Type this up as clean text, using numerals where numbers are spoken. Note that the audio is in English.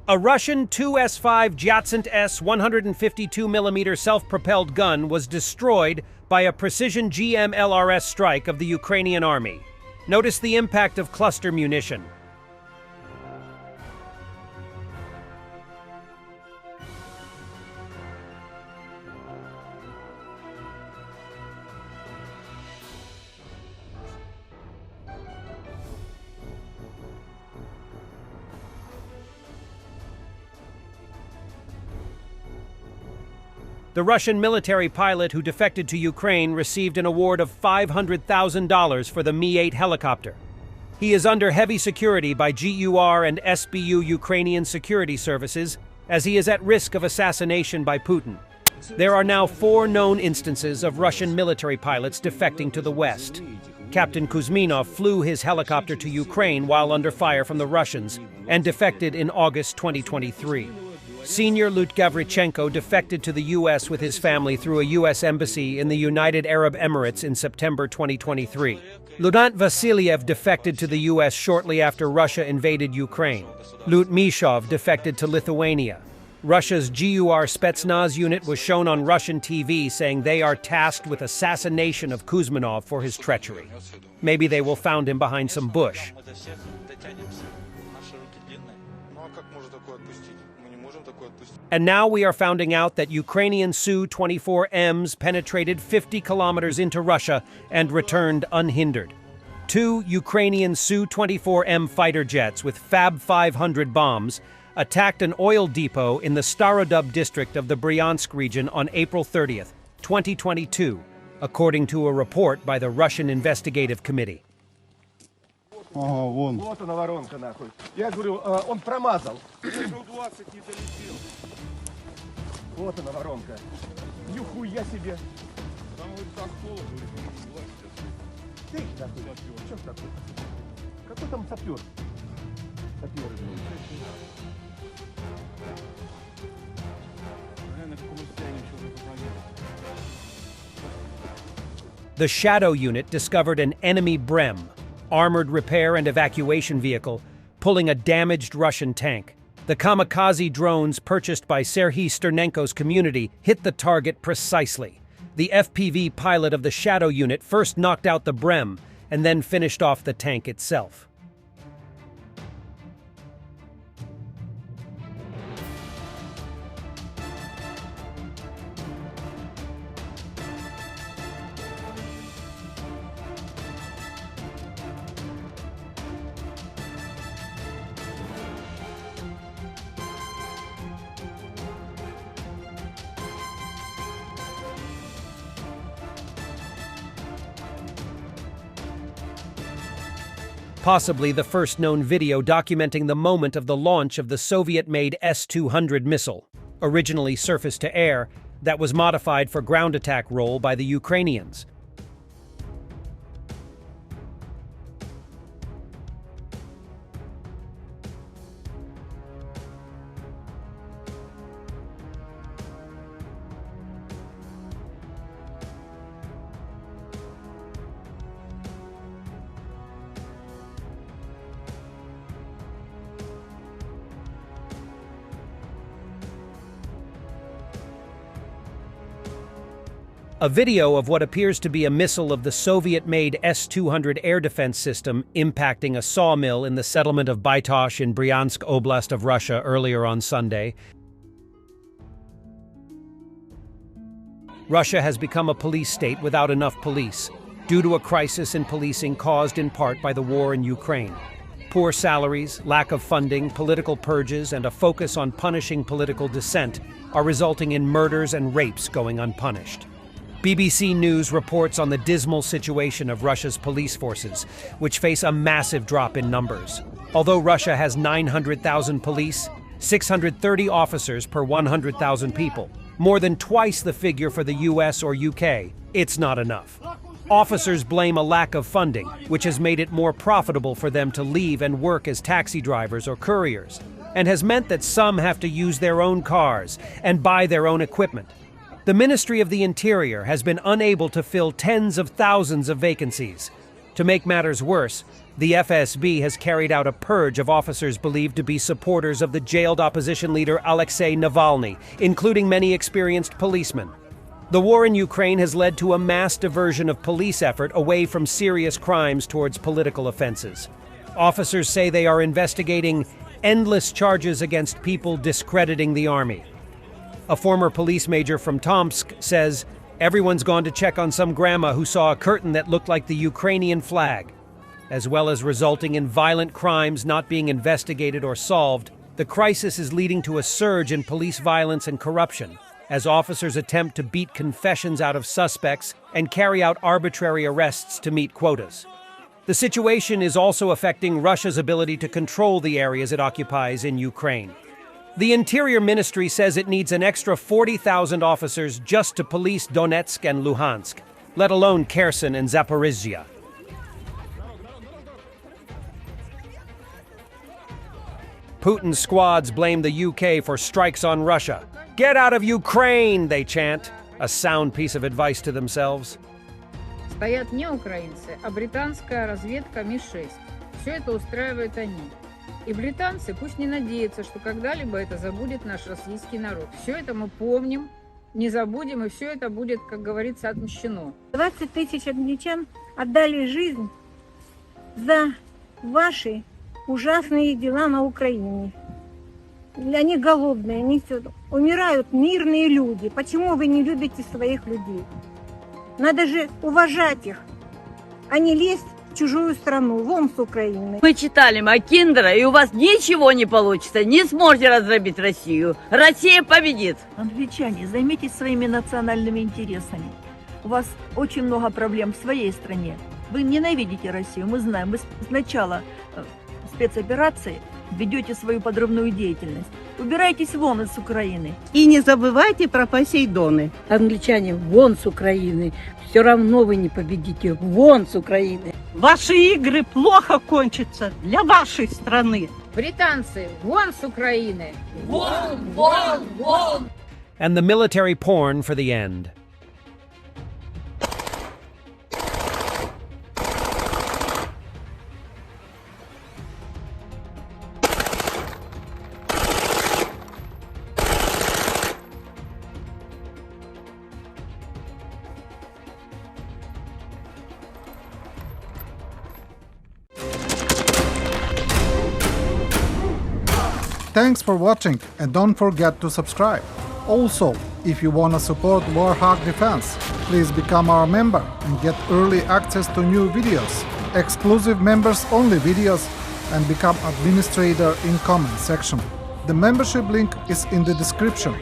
A Russian Tu-S5 Pantsir-S 152mm self-propelled gun was destroyed by a precision GMLRS strike of the Ukrainian army. Notice the impact of cluster munition. The Russian military pilot who defected to Ukraine received an award of $500,000 for the Mi-8 helicopter. He is under heavy security by GUR and SBU Ukrainian security services, as he is at risk of assassination by Putin. There are now 4 known instances of Russian military pilots defecting to the West. Captain Kuzminov flew his helicopter to Ukraine while under fire from the Russians and defected in August 2023. Senior Lut Gavrichenko defected to the U.S. with his family through a U.S. embassy in the United Arab Emirates in September 2023. Lieutenant Vasilyev defected to the U.S. shortly after Russia invaded Ukraine. Lut Mishov defected to Lithuania. Russia's GUR Spetsnaz unit was shown on Russian TV saying they are tasked with assassination of Kuzminov for his treachery. Maybe they will find him behind some bush. And now we are finding out that Ukrainian Su-24Ms penetrated 50 kilometers into Russia and returned unhindered. 2 Ukrainian Su-24M fighter jets with Fab 500 bombs attacked an oil depot in the Starodub district of the Bryansk region on April 30th, 2022, according to a report by the Russian Investigative Committee. Ага, вон. Вот она воронка, нахуй. Я говорю, он промазал. Вот она воронка. Нихуя себе. Там вот так холодно. Ты, нахуй. Что такое? Какой там сапер? Сапер. The Shadow unit discovered an enemy Brem, armored repair and evacuation vehicle, pulling a damaged Russian tank. The kamikaze drones purchased by Serhiy Sternenko's community hit the target precisely. The FPV pilot of the Shadow unit first knocked out the Brem and then finished off the tank itself. Possibly the first known video documenting the moment of the launch of the Soviet-made S-200 missile, originally surface-to-air, that was modified for ground attack role by the Ukrainians. A video of what appears to be a missile of the Soviet-made S-200 air defense system impacting a sawmill in the settlement of Baitosh in Bryansk Oblast of Russia earlier on Sunday. Russia has become a police state without enough police, due to a crisis in policing caused in part by the war in Ukraine. Poor salaries, lack of funding, political purges, and a focus on punishing political dissent are resulting in murders and rapes going unpunished. BBC News reports on the dismal situation of Russia's police forces, which face a massive drop in numbers. Although Russia has 900,000 police, 630 officers per 100,000 people, more than twice the figure for the US or UK, it's not enough. Officers blame a lack of funding, which has made it more profitable for them to leave and work as taxi drivers or couriers, and has meant that some have to use their own cars and buy their own equipment. The Ministry of the Interior has been unable to fill tens of thousands of vacancies. To make matters worse, The FSB has carried out a purge of officers believed to be supporters of the jailed opposition leader Alexei Navalny, including many experienced policemen. The war in Ukraine has led to a mass diversion of police effort away from serious crimes towards political offenses. Officers say they are investigating endless charges against people discrediting the army. A former police major from Tomsk says, "Everyone's gone to check on some grandma who saw a curtain that looked like the Ukrainian flag." As well as resulting in violent crimes not being investigated or solved, the crisis is leading to a surge in police violence and corruption, as officers attempt to beat confessions out of suspects and carry out arbitrary arrests to meet quotas. The situation is also affecting Russia's ability to control the areas it occupies in Ukraine. The Interior Ministry says it needs an extra 40,000 officers just to police Donetsk and Luhansk, let alone Kherson and Zaporizhzhia. Putin's squads blame the UK for strikes on Russia. "Get out of Ukraine," they chant, a sound piece of advice to themselves. Стоят не украинцы, а британская разведка Ми-6. Все это устраивают они. И британцы пусть не надеются, что когда-либо это забудет наш российский народ. Все это мы помним, не забудем, и все это будет, как говорится, отмщено. 20 тысяч англичан отдали жизнь за ваши ужасные дела на Украине. Они голодные, они все. Умирают мирные люди. Почему вы не любите своих людей? Надо же уважать их, а не лезть в чужую страну, вон с Украины. Мы читали Маккиндера, и у вас ничего не получится. Не сможете раздробить Россию. Россия победит. Англичане, займитесь своими национальными интересами. У вас очень много проблем в своей стране. Вы ненавидите Россию, мы знаем. Вы с начала спецоперации ведете свою подрывную деятельность. Убирайтесь вон из Украины. И не забывайте про Посейдоны. Англичане, вон с Украины. Все равно вы не победите. Вон с Украины. Ваши игры плохо кончатся для вашей страны. Британцы, вон с Украины! Вон, вон, вон! And the military porn for the end. Thanks for watching and don't forget to subscribe. Also, if you wanna support Warthog Defense, please become our member and get early access to new videos, exclusive members-only videos, and become administrator in comment section. The membership link is in the description.